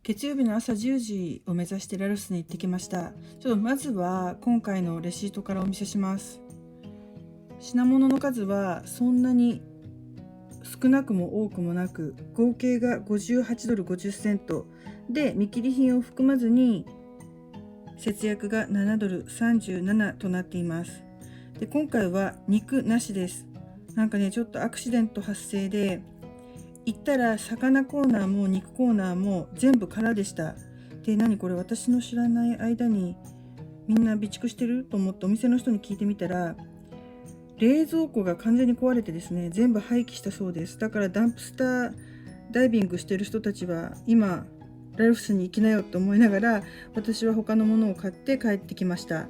月曜日の朝10時を目指してラルフスに行ってきました。まずは今回のレシートからお見せします。品物の数はそんなに少なくも多くもなく、合計が58ドル50セントで、見切り品を含まずに節約が7ドル37となっています。で、今回は肉なしです。ちょっとアクシデント発生で、行ったら魚コーナーも肉コーナーも全部空でした。で、何これ、私の知らない間にみんな備蓄してると思ってお店の人に聞いてみたら、冷蔵庫が完全に壊れてですね、全部廃棄したそうです。だからダンプスターダイビングしてる人たちは今ラルフスに行きなよと思いながら、私は他のものを買って帰ってきました。